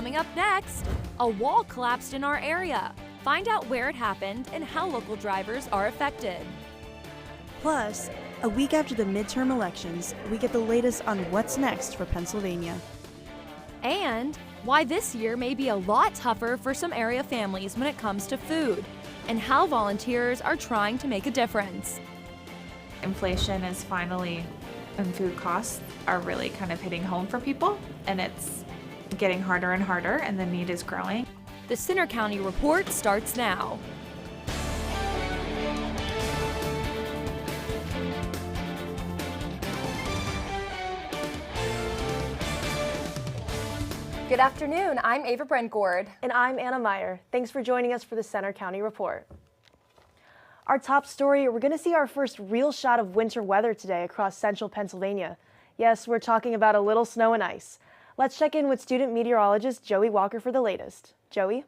Coming up next, a wall collapsed in our area. Find out where it happened and how local drivers are affected. Plus, a week after the midterm elections, we get the latest on what's next for Pennsylvania. And why this year may be a lot tougher for some area families when it comes to food, and how volunteers are trying to make a difference. Inflation is finally, and food costs are really kind of hitting home for people, and it's getting harder and harder, and the need is growing. The Centre County Report starts now. Good afternoon, I'm Ava Brent-Gord. And I'm Anna Meyer. Thanks for joining us for the Centre County Report. Our top story, we're going to see our first real shot of winter weather today across central Pennsylvania. Yes, we're talking about a little snow and ice. Let's check in with student meteorologist Joey Walker for the latest. Joey?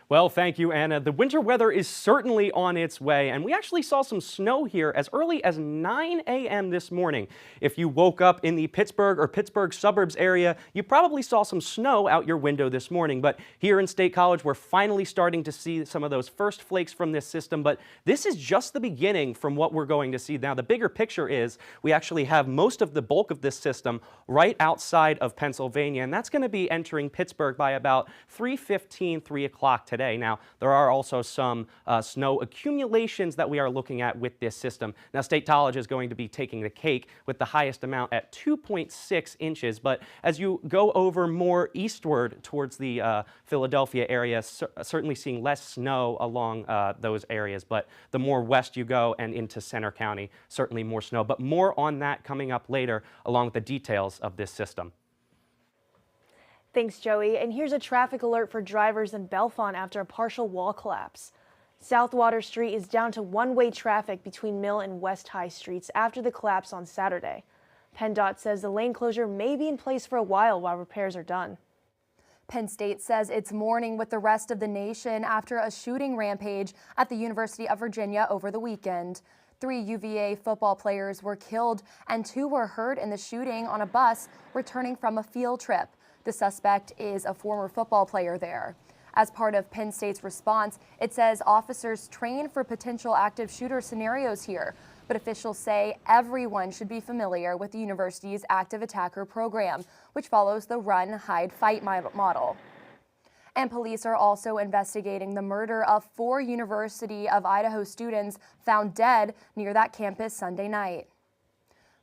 Well, thank you, Anna. The winter weather is certainly on its way, and we actually saw some snow here as early as 9 a.m. this morning. If you woke up in the Pittsburgh or Pittsburgh suburbs area, you probably saw some snow out your window this morning. But here in State College, we're finally starting to see some of those first flakes from this system. But this is just the beginning from what we're going to see. Now, the bigger picture is we actually have most of the bulk of this system right outside of Pennsylvania, and that's going to be entering Pittsburgh by about 3:15, 3 o'clock today. Now, there are also some snow accumulations that we are looking at with this system. Now, State College is going to be taking the cake with the highest amount at 2.6 inches. But as you go over more eastward towards the Philadelphia area, certainly seeing less snow along those areas. But the more west you go and into Centre County, certainly more snow. But more on that coming up later, along with the details of this system. Thanks, Joey. And here's a traffic alert for drivers in Bellefonte after a partial wall collapse. South Water Street is down to one-way traffic between Mill and West High Streets after the collapse on Saturday. PennDOT says the lane closure may be in place for a while repairs are done. Penn State says it's mourning with the rest of the nation after a shooting rampage at the University of Virginia over the weekend. 3 UVA football players were killed and 2 were hurt in the shooting on a bus returning from a field trip. The suspect is a former football player there. As part of Penn State's response, it says officers train for potential active shooter scenarios here, but officials say everyone should be familiar with the university's active attacker program, which follows the run, hide, fight model. And police are also investigating the murder of 4 University of Idaho students found dead near that campus Sunday night.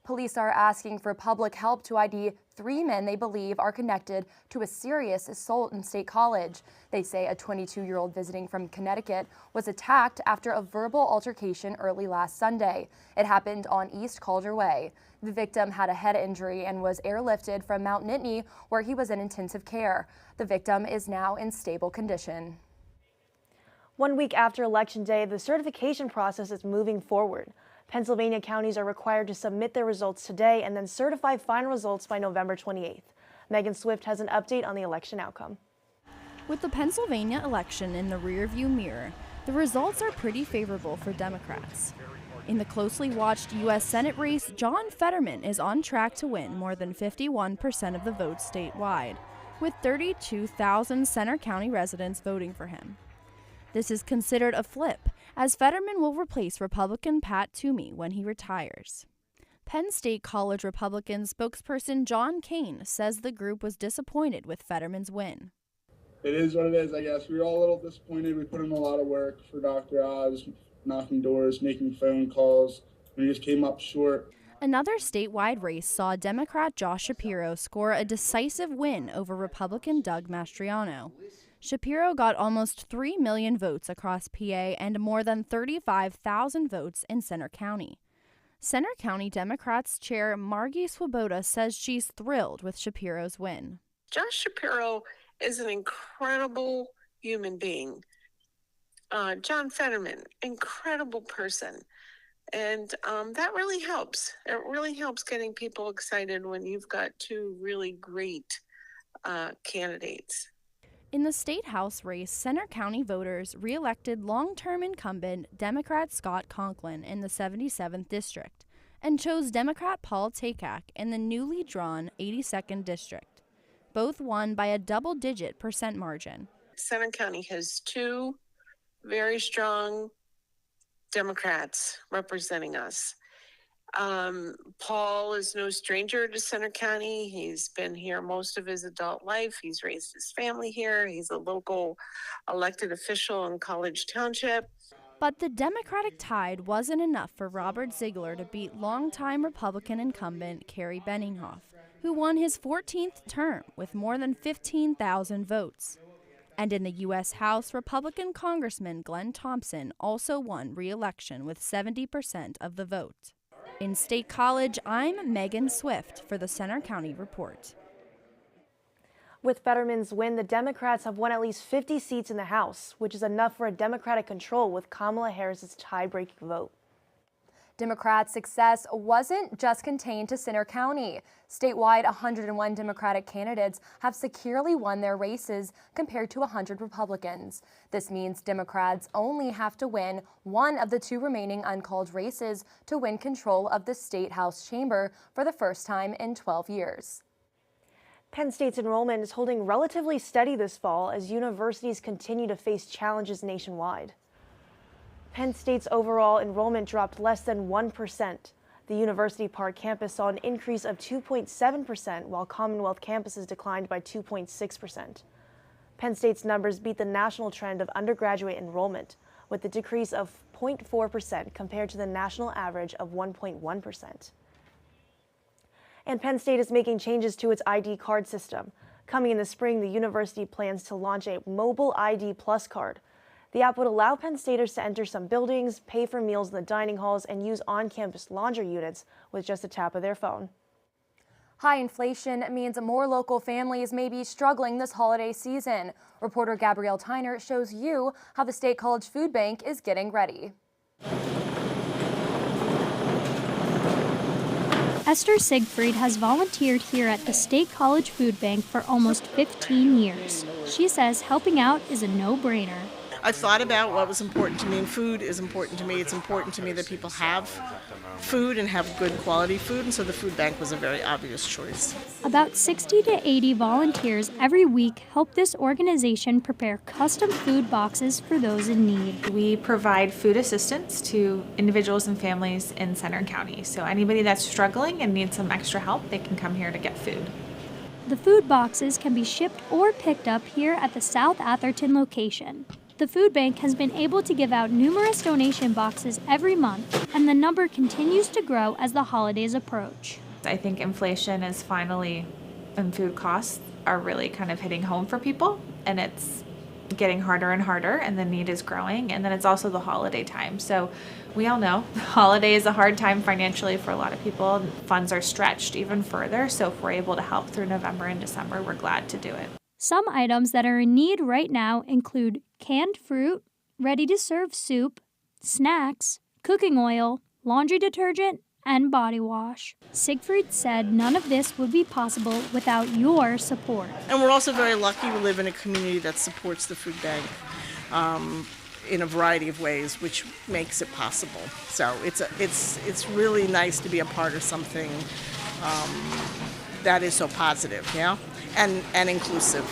Police are asking for public help to ID 3 men they believe are connected to a serious assault in State College. They say a 22-year-old visiting from Connecticut was attacked after a verbal altercation early last Sunday. It happened on East Calder Way. The victim had a head injury and was airlifted from Mount Nittany, where he was in intensive care. The victim is now in stable condition. 1 week after Election Day, the certification process is moving forward. Pennsylvania counties are required to submit their results today and then certify final results by November 28th. Megan Swift has an update on the election outcome. With the Pennsylvania election in the rearview mirror, the results are pretty favorable for Democrats. In the closely watched U.S. Senate race, John Fetterman is on track to win more than 51% of the votes statewide, with 32,000 Centre County residents voting for him. This is considered a flip, as Fetterman will replace Republican Pat Toomey when he retires. Penn State College Republican spokesperson John Kane says the group was disappointed with Fetterman's win. It is what it is, I guess. We were all a little disappointed. We put in a lot of work for Dr. Oz, knocking doors, making phone calls. We just came up short. Another statewide race saw Democrat Josh Shapiro score a decisive win over Republican Doug Mastriano. Shapiro got almost 3 million votes across PA and more than 35,000 votes in Centre County. Centre County Democrats Chair Margie Swoboda says she's thrilled with Shapiro's win. Josh Shapiro is an incredible human being. John Fetterman, incredible person. And that really helps. It really helps getting people excited when you've got 2 really great candidates. In the State House race, Centre County voters re-elected long-term incumbent Democrat Scott Conklin in the 77th District and chose Democrat Paul Takak in the newly drawn 82nd District. Both won by a double-digit % margin. Center County has two very strong Democrats representing us. Paul is no stranger to Center County. He's been here most of his adult life. He's raised his family here. He's a local elected official in College Township. But the Democratic tide wasn't enough for Robert Ziegler to beat longtime Republican incumbent Kerry Benninghoff, who won his 14th term with more than 15,000 votes. And in the U.S. House, Republican Congressman Glenn Thompson also won re-election with 70% of the vote. In State College, I'm Megan Swift for the Center County Report. With Fetterman's win, the Democrats have won at least 50 seats in the House, which is enough for a Democratic control with Kamala Harris's tie-breaking vote. Democrats' success wasn't just contained to Center County. Statewide, 101 Democratic candidates have securely won their races compared to 100 Republicans. This means Democrats only have to win one of the two remaining uncalled races to win control of the State House chamber for the first time in 12 years. Penn State's enrollment is holding relatively steady this fall as universities continue to face challenges nationwide. Penn State's overall enrollment dropped less than 1%. The University Park campus saw an increase of 2.7%, while Commonwealth campuses declined by 2.6%. Penn State's numbers beat the national trend of undergraduate enrollment, with a decrease of 0.4% compared to the national average of 1.1%. And Penn State is making changes to its ID card system. Coming in the spring, the university plans to launch a mobile ID Plus card. The app would allow Penn Staters to enter some buildings, pay for meals in the dining halls, and use on-campus laundry units with just a tap of their phone. High inflation means more local families may be struggling this holiday season. Reporter Gabrielle Tyner shows you how the State College Food Bank is getting ready. Esther Siegfried has volunteered here at the State College Food Bank for almost 15 years. She says helping out is a no-brainer. I thought about what was important to me, and food is important to me. It's important to me that people have food and have good quality food, and so the food bank was a very obvious choice. About 60 to 80 volunteers every week help this organization prepare custom food boxes for those in need. We provide food assistance to individuals and families in Center County. So anybody that's struggling and needs some extra help, they can come here to get food. The food boxes can be shipped or picked up here at the South Atherton location. The food bank has been able to give out numerous donation boxes every month, and the number continues to grow as the holidays approach. I think inflation is finally, and food costs are really kind of hitting home for people, and it's getting harder and harder, and the need is growing, and then it's also the holiday time. So we all know the holiday is a hard time financially for a lot of people. Funds are stretched even further, so if we're able to help through November and December, we're glad to do it. Some items that are in need right now include canned fruit, ready-to-serve soup, snacks, cooking oil, laundry detergent, and body wash. Siegfried said none of this would be possible without your support. And we're also very lucky we live in a community that supports the food bank in a variety of ways, which makes it possible. So it's really nice to be a part of something that is so positive, you know, and inclusive.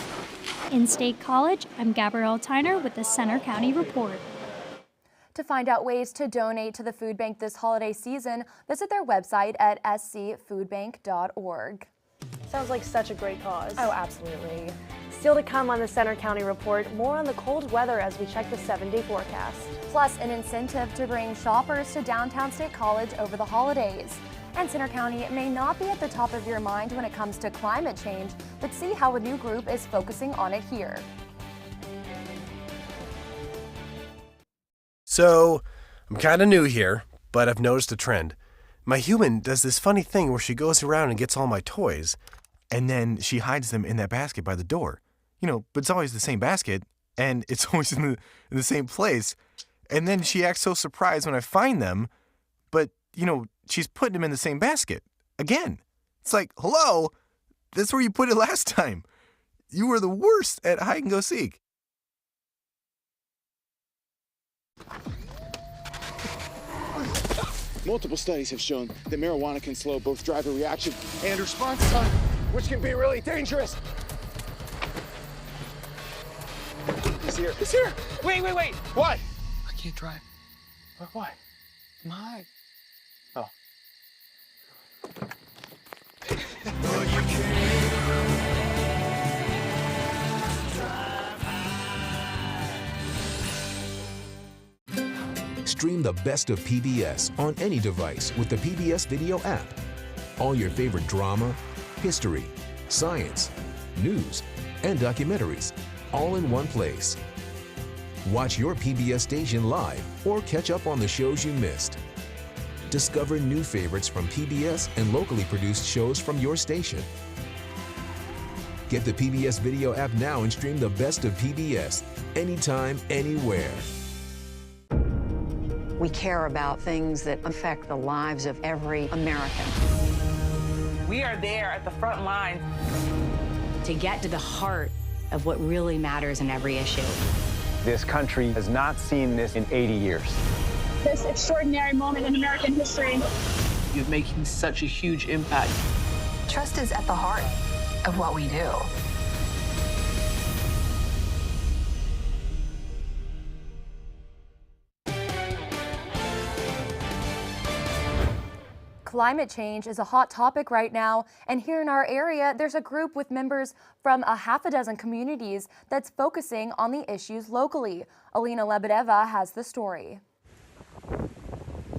In State College, I'm Gabrielle Tyner with the Center County Report. To find out ways to donate to the food bank this holiday season, visit their website at scfoodbank.org. Sounds like such a great cause. Oh, absolutely. Still to come on the Center County Report, more on the cold weather as we check the 7-day forecast. Plus, an incentive to bring shoppers to downtown State College over the holidays. And Center County may not be at the top of your mind when it comes to climate change, but see how a new group is focusing on it here. So, I'm kind of new here, but I've noticed a trend. My human does this funny thing where she goes around and gets all my toys, and then she hides them in that basket by the door. You know, but it's always the same basket, and it's always in the same place. And then she acts so surprised when I find them, but, you know, she's putting them in the same basket. Again. It's like, hello, that's where you put it last time. You were the worst at hide and go seek. Multiple studies have shown that marijuana can slow both driver reaction and response time. which can be really dangerous. He's here. He's here. Wait. What? I can't drive. Why? My. Oh. Stream the best of PBS on any device with the PBS Video app. All your favorite drama, history, science, news, and documentaries, all in one place. Watch your PBS station live or catch up on the shows you missed. Discover new favorites from PBS and locally produced shows from your station. Get the PBS Video app now and stream the best of PBS anytime, anywhere. We care about things that affect the lives of every American. We are there at the front line to get to the heart of what really matters in every issue. This country has not seen this in 80 years. This extraordinary moment in American history. You're making such a huge impact. Trust is at the heart of what we do. Climate change is a hot topic right now, and here in our area, there's a group with members from a half a dozen communities that's focusing on the issues locally. Alina Lebedeva has the story.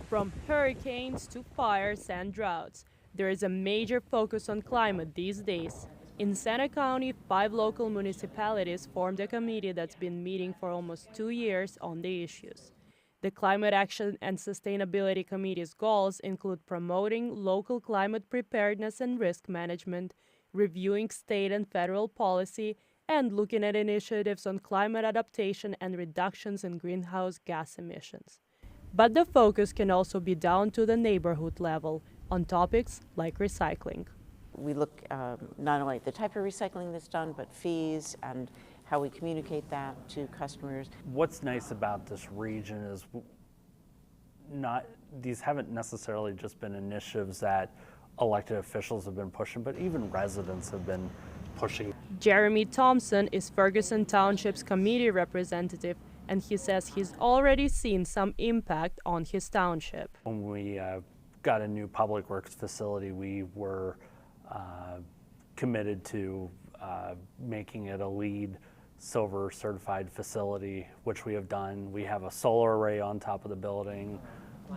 From hurricanes to fires and droughts, there is a major focus on climate these days. In Santa County, 5 local municipalities formed a committee that's been meeting for almost 2 years on the issues. The Climate Action and Sustainability Committee's goals include promoting local climate preparedness and risk management, reviewing state and federal policy, and looking at initiatives on climate adaptation and reductions in greenhouse gas emissions. But the focus can also be down to the neighborhood level on topics like recycling. We look not only at the type of recycling that's done, but fees and how we communicate that to customers. What's nice about this region is these haven't necessarily just been initiatives that elected officials have been pushing, but even residents have been pushing. Jeremy Thompson is Ferguson Township's committee representative, and he says he's already seen some impact on his township. When we got a new public works facility, we were committed to making it a LEED Silver certified facility, which we have done. We have a solar array on top of the building.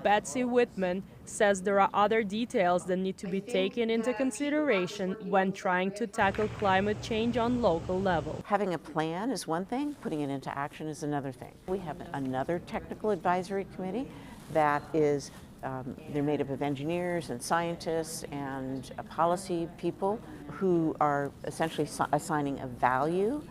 Betsy Whitman says there are other details that need to be taken into consideration when trying to tackle climate change on local level. Having a plan is one thing, putting it into action is another thing. We have another technical advisory committee that is, they're made up of engineers and scientists and policy people who are essentially assigning a value,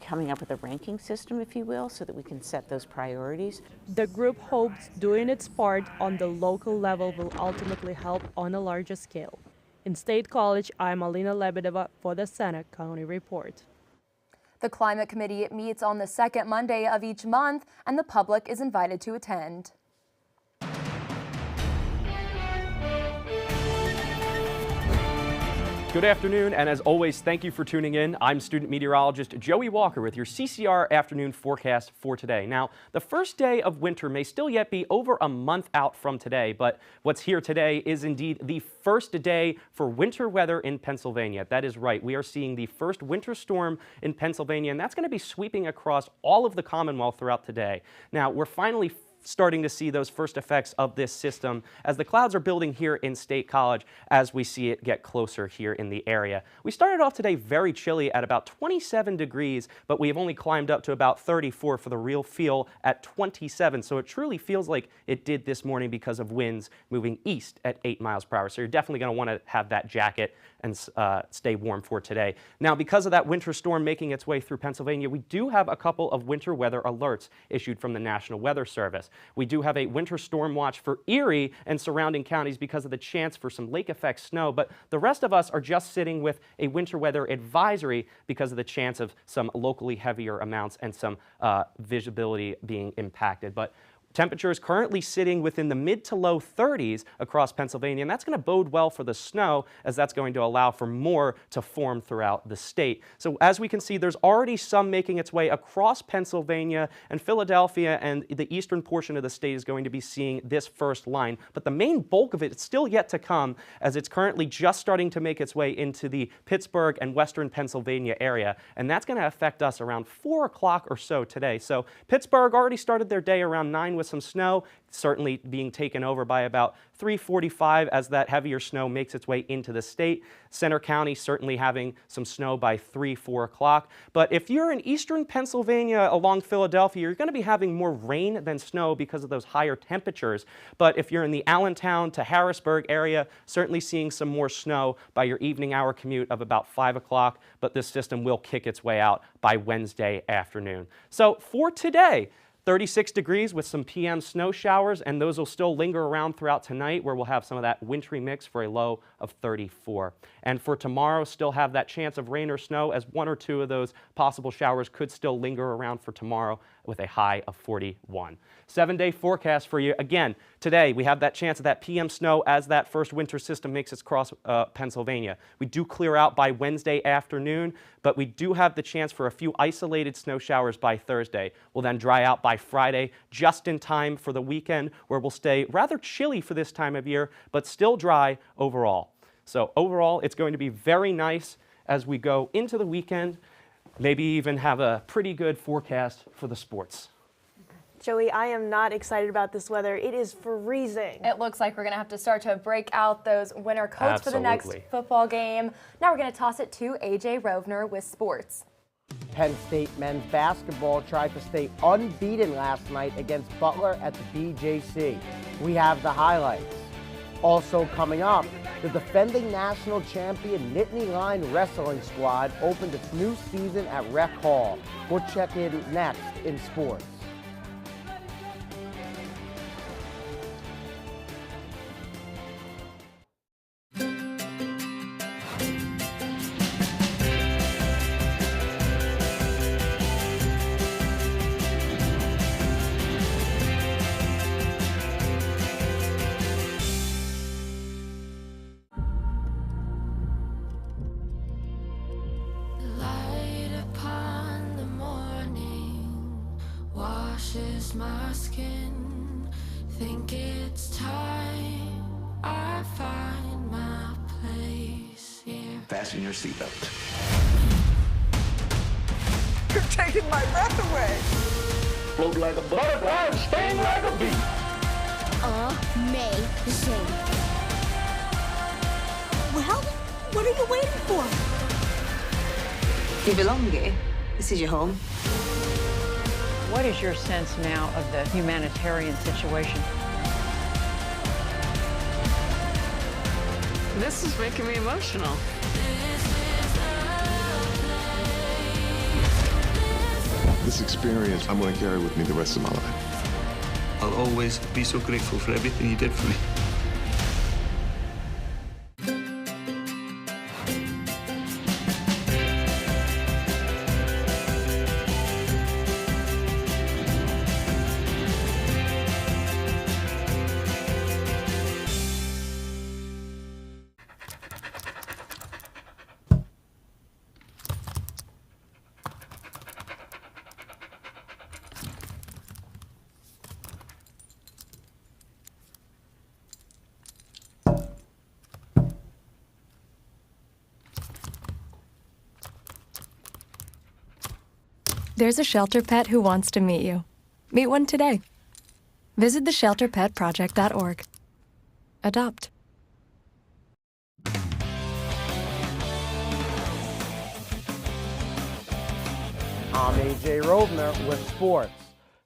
coming up with a ranking system, if you will, so that we can set those priorities. The group hopes doing its part on the local level will ultimately help on a larger scale. In State College, I'm Alina Lebedeva for the Santa County Report. The Climate Committee meets on the second Monday of each month, and the public is invited to attend. Good afternoon, and as always, thank you for tuning in. I'm student meteorologist Joey Walker with your CCR afternoon forecast for today. Now, the first day of winter may still yet be over a month out from today, but what's here today is indeed the first day for winter weather in Pennsylvania. That is right. We are seeing the first winter storm in Pennsylvania, and that's going to be sweeping across all of the Commonwealth throughout today. Now, we're finally starting to see those first effects of this system as the clouds are building here in State College as we see it get closer here in the area. We started off today very chilly at about 27 degrees, but we have only climbed up to about 34 for the real feel at 27. So it truly feels like it did this morning because of winds moving east at 8 miles per hour. So you're definitely going to want to have that jacket and stay warm for today. Now, because of that winter storm making its way through Pennsylvania, we do have a couple of winter weather alerts issued from the National Weather Service. We do have a winter storm watch for Erie and surrounding counties because of the chance for some lake effect snow, but the rest of us are just sitting with a winter weather advisory because of the chance of some locally heavier amounts and some visibility being impacted. But Temperatures currently sitting within the mid to low 30s across Pennsylvania, and that's going to bode well for the snow, as that's going to allow for more to form throughout the state. So as we can see, there's already some making its way across Pennsylvania, and Philadelphia and the eastern portion of the state is going to be seeing this first line. But the main bulk of it is still yet to come, as it's currently just starting to make its way into the Pittsburgh and western Pennsylvania area, and that's going to affect us around 4 o'clock or so today. So Pittsburgh already started their day around 9 with some snow, certainly being taken over by about 3:45 as that heavier snow makes its way into the state. Center County certainly having some snow by 3, 4 o'clock. But if you're in eastern Pennsylvania along Philadelphia, you're going to be having more rain than snow because of those higher temperatures. But if you're in the Allentown to Harrisburg area, certainly seeing some more snow by your evening hour commute of about 5 o'clock. But this system will kick its way out by Wednesday afternoon. So for today, 36 degrees with some PM snow showers, and those will still linger around throughout tonight, where we'll have some of that wintry mix for a low of 34. And for tomorrow, still have that chance of rain or snow, as 1 or 2 of those possible showers could still linger around for tomorrow with a high of 41. 7-day forecast for you. Again, today we have that chance of that PM snow as that first winter system makes its cross Pennsylvania. We do clear out by Wednesday afternoon, but we do have the chance for a few isolated snow showers by Thursday. We'll then dry out by Friday, just in time for the weekend, where we'll stay rather chilly for this time of year, but still dry overall. So overall, it's going to be very nice as we go into the weekend, maybe even have a pretty good forecast for the sports. Joey, I am not excited about this weather. It is freezing. It looks like we're going to have to start to break out those winter coats for the next football game. Now we're going to toss it to AJ Rovner with sports. Penn State men's basketball tried to stay unbeaten last night against Butler at the BJC. We have the highlights. Also coming up, the defending national champion Nittany Lion Wrestling Squad opened its new season at Rec Hall. We'll check in next in sports. My skin, think it's time I find my place here. Fasten your seatbelt. You're taking my breath away. Float like a butterfly, sting like a bee. Amazing. Well, what are you waiting for? You belong here. This is your home. What is your sense now of the humanitarian situation? This is making me emotional. This experience I'm going to carry with me the rest of my life. I'll always be so grateful for everything you did for me. There's a shelter pet who wants to meet you. Meet one today. Visit theshelterpetproject.org. Adopt. I'm AJ Rovner with sports.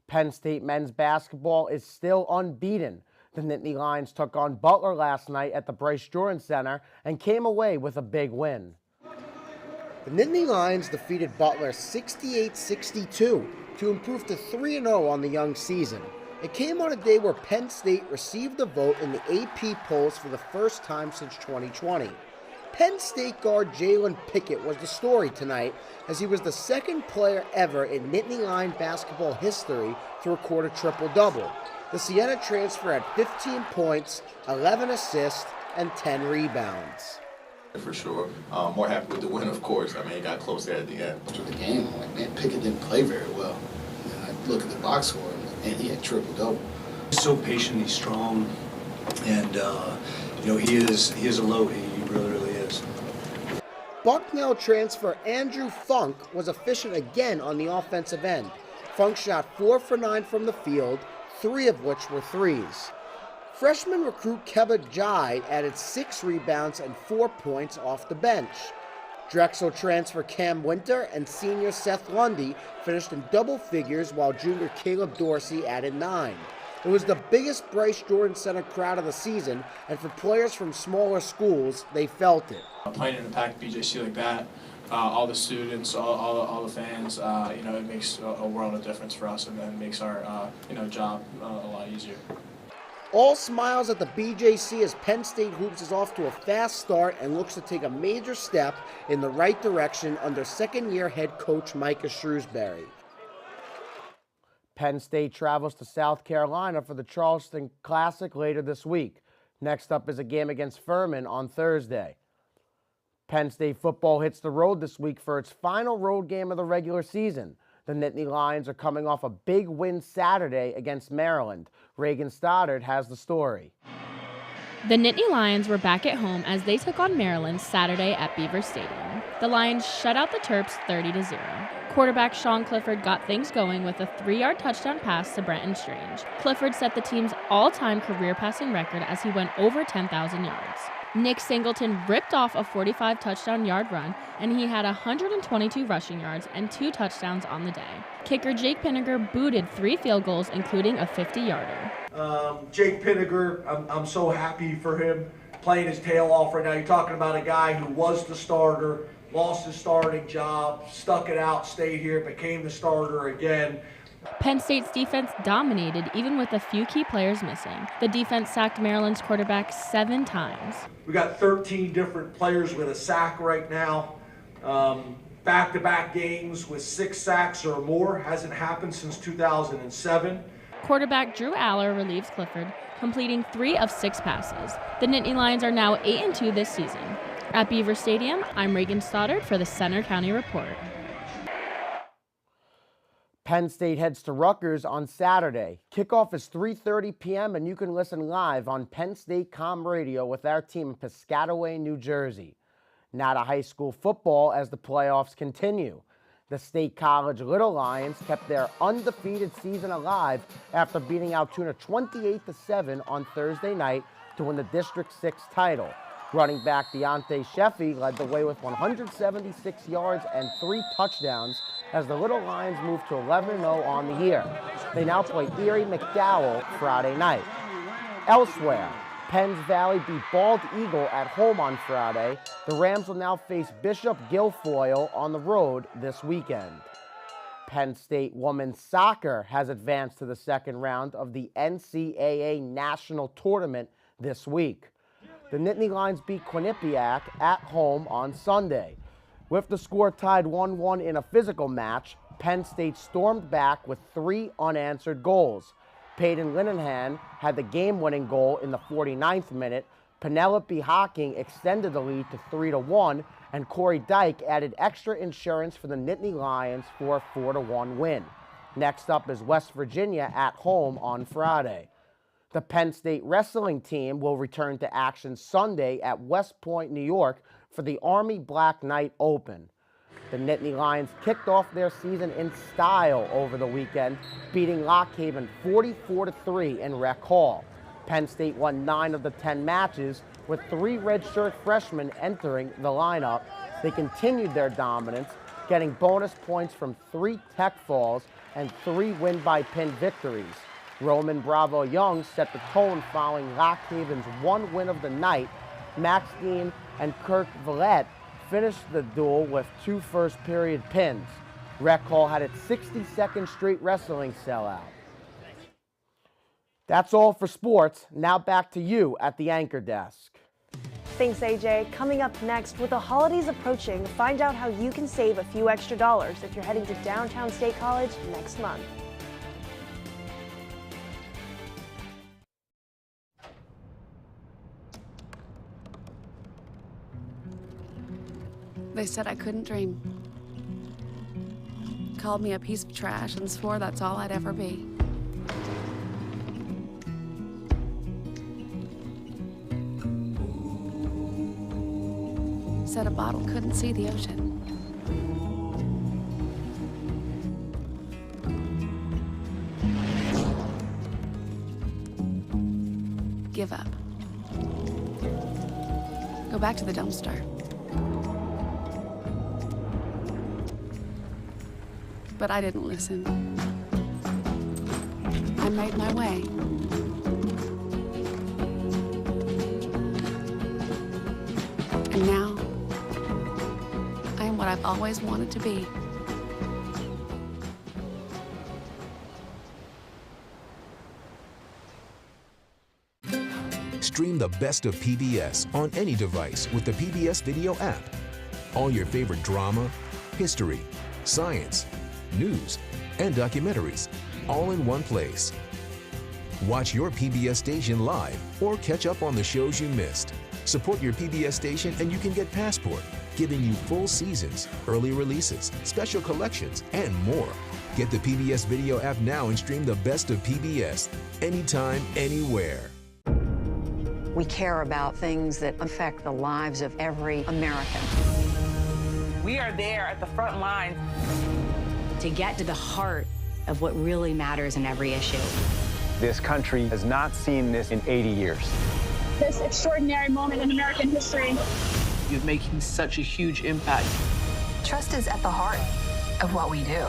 Penn State men's basketball is still unbeaten. The Nittany Lions took on Butler last night at the Bryce Jordan Center and came away with a big win. The Nittany Lions defeated Butler 68-62 to improve to 3-0 on the young season. It came on a day where Penn State received a vote in the AP polls for the first time since 2020. Penn State guard Jalen Pickett was the story tonight, as he was the second player ever in Nittany Lion basketball history to record a triple-double. The Siena transfer had 15 points, 11 assists, and 10 rebounds. For sure. More happy with the win, of course. I mean, it got close there at the end. After the game, I'm like, man, Pickett didn't play very well. And I look at the box score, and like, man, he had triple-double. He's so patient, he's strong, and you know, he is a load. He really is. Bucknell transfer Andrew Funk was efficient again on the offensive end. Funk shot 4 for 9 from the field, 3 of which were threes. Freshman recruit Keba Jai added 6 rebounds and 4 points off the bench. Drexel transfer Cam Winter and senior Seth Lundy finished in double figures, while junior Caleb Dorsey added 9. It was the biggest Bryce Jordan Center crowd of the season, and for players from smaller schools, they felt it. Playing in a packed BJC like that, all the students, all the fans, you know, it makes a world of difference for us, and then makes our job a lot easier. All smiles at the BJC as Penn State Hoops is off to a fast start and looks to take a major step in the right direction under second-year head coach Micah Shrewsbury. Penn State travels to South Carolina for the Charleston Classic later this week. Next up is a game against Furman on Thursday. Penn State football hits the road this week for its final road game of the regular season. The Nittany Lions are coming off a big win Saturday against Maryland. Reagan Stoddard has the story. The Nittany Lions were back at home as they took on Maryland Saturday at Beaver Stadium. The Lions shut out the Terps 30-0. Quarterback Sean Clifford got things going with a 3-yard touchdown pass to Brenton Strange. Clifford set the team's all-time career passing record as he went over 10,000 yards. Nick Singleton ripped off a 45 touchdown yard run, and he had 122 rushing yards and 2 touchdowns on the day. Kicker Jake Pinniger booted 3 field goals, including a 50-yarder. Jake Pinniger, I'm so happy for him playing his tail off right now. You're talking about a guy who was the starter, lost his starting job, stuck it out, stayed here, became the starter again. Penn State's defense dominated even with a few key players missing. The defense sacked Maryland's quarterback 7 times. We got 13 different players with a sack right now. Back-to-back games with 6 sacks or more. Hasn't happened since 2007. Quarterback Drew Aller relieves Clifford, completing 3 of 6 passes. The Nittany Lions are now 8-2 this season. At Beaver Stadium, I'm Reagan Stoddard for the Center County Report. Penn State heads to Rutgers on Saturday. Kickoff is 3:30 p.m. and you can listen live on Penn State Com Radio with our team in Piscataway, New Jersey. Now to high school football as the playoffs continue. The State College Little Lions kept their undefeated season alive after beating Altoona 28-7 on Thursday night to win the District 6 title. Running back Deontay Sheffy led the way with 176 yards and 3 touchdowns as the Little Lions moved to 11-0 on the year. They now play Erie McDowell Friday night. Elsewhere, Penns Valley beat Bald Eagle at home on Friday. The Rams will now face Bishop Guilfoyle on the road this weekend. Penn State women's soccer has advanced to the second round of the NCAA National Tournament this week. The Nittany Lions beat Quinnipiac at home on Sunday. With the score tied 1-1 in a physical match, Penn State stormed back with 3 unanswered goals. Peyton Linehan had the game-winning goal in the 49th minute. Penelope Hocking extended the lead to 3-1, and Corey Dyke added extra insurance for the Nittany Lions for a 4-1 win. Next up is West Virginia at home on Friday. The Penn State wrestling team will return to action Sunday at West Point, New York for the Army Black Knight Open. The Nittany Lions kicked off their season in style over the weekend, beating Lock Haven 44-3 in Rec Hall. Penn State won 9 of the 10 matches, with 3 redshirt freshmen entering the lineup. They continued their dominance, getting bonus points from 3 tech falls and 3 win-by-pin victories. Roman Bravo Young set the tone following Lock Haven's 1 win of the night. Max Dean and Kirk Villette finished the duel with 2 first-period pins. Rec Hall had its 62nd straight wrestling sellout. That's all for sports. Now back to you at the anchor desk. Thanks, AJ. Coming up next, with the holidays approaching, find out how you can save a few extra dollars if you're heading to Downtown State College next month. They said I couldn't dream. Called me a piece of trash and swore that's all I'd ever be. Said a bottle couldn't see the ocean. Give up. Go back to the dumpster. But I didn't listen. I made my way. And now, I am what I've always wanted to be. Stream the best of PBS on any device with the PBS Video app. All your favorite drama, history, science, news, and documentaries, all in one place. Watch your PBS station live or catch up on the shows you missed. Support your PBS station and you can get Passport, giving you full seasons, early releases, special collections, and more. Get the PBS Video app now and stream the best of PBS anytime, anywhere. We care about things that affect the lives of every American. We are there at the front lines to get to the heart of what really matters in every issue. This country has not seen this in 80 years. This extraordinary moment in American history. You're making such a huge impact. Trust is at the heart of what we do.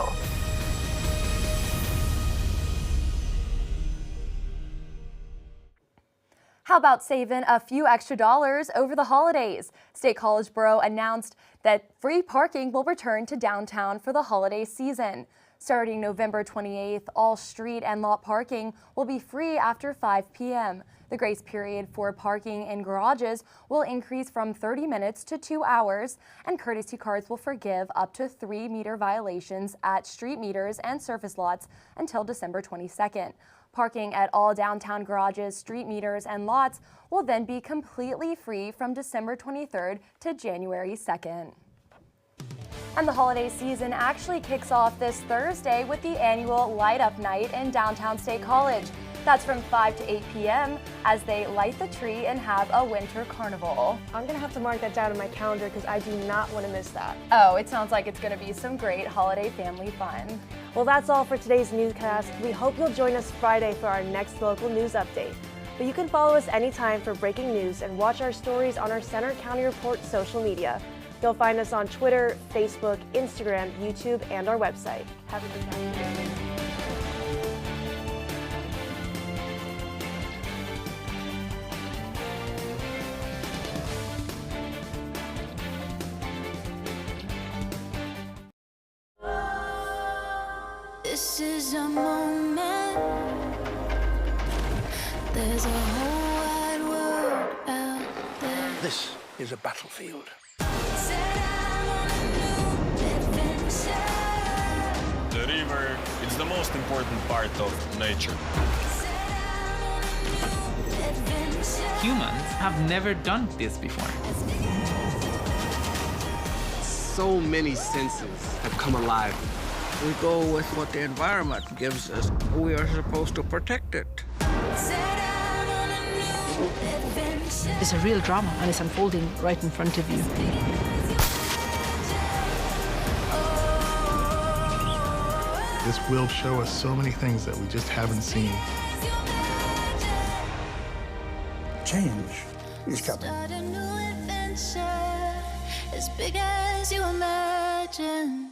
How about saving a few extra dollars over the holidays? State College Borough announced that free parking will return to downtown for the holiday season. Starting November 28th, all street and lot parking will be free after 5 p.m. The grace period for parking in garages will increase from 30 minutes to 2 hours, and courtesy cars will forgive up to 3 meter violations at street meters and surface lots until December 22nd. Parking at all downtown garages, street meters, and lots will then be completely free from December 23rd to January 2nd. And the holiday season actually kicks off this Thursday with the annual Light Up Night in Downtown State College. That's from 5 to 8 p.m. as they light the tree and have a winter carnival. I'm gonna have to mark that down in my calendar because I do not want to miss that. Oh, it sounds like it's gonna be some great holiday family fun. Well, that's all for today's newscast. We hope you'll join us Friday for our next local news update. But you can follow us anytime for breaking news and watch our stories on our Center County Report social media. You'll find us on Twitter, Facebook, Instagram, YouTube, and our website. Have a good night. This is a moment. There's a whole wide world out there. This is a battlefield. The river is the most important part of nature. Humans have never done this before. So many senses have come alive. We go with what the environment gives us. We are supposed to protect it. It's a real drama and it's unfolding right in front of you. This will show us so many things that we just haven't seen. Change is coming. Start a new adventure as big as you imagine.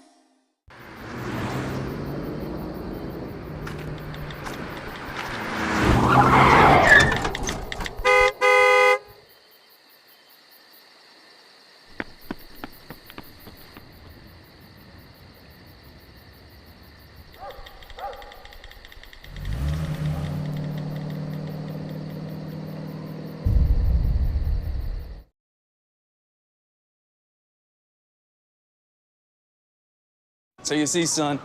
So you see, son,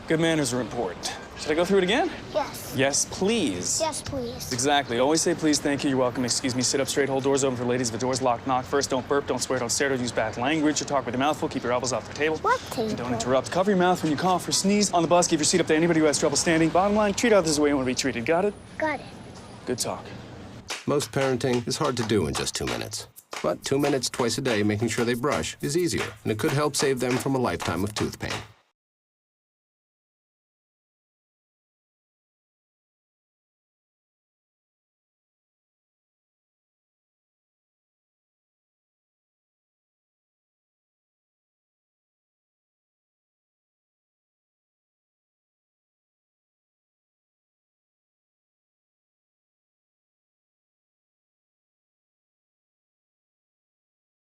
good manners are important. Should I go through it again? Yes. Yes, please. Yes, please. Exactly. Always say please, thank you, you're welcome, excuse me, sit up straight, hold doors open for ladies. If the door's locked, knock first. Don't burp, don't swear, don't stare, don't use bad language, or talk with your mouth full. Keep your elbows off the table. What table? And don't interrupt. Cover your mouth when you cough or sneeze. On the bus, give your seat up to anybody who has trouble standing. Bottom line, treat others the way you want to be treated. Got it? Got it. Good talk. Most parenting is hard to do in just 2 minutes. But 2 minutes twice a day making sure they brush is easier, and it could help save them from a lifetime of tooth pain.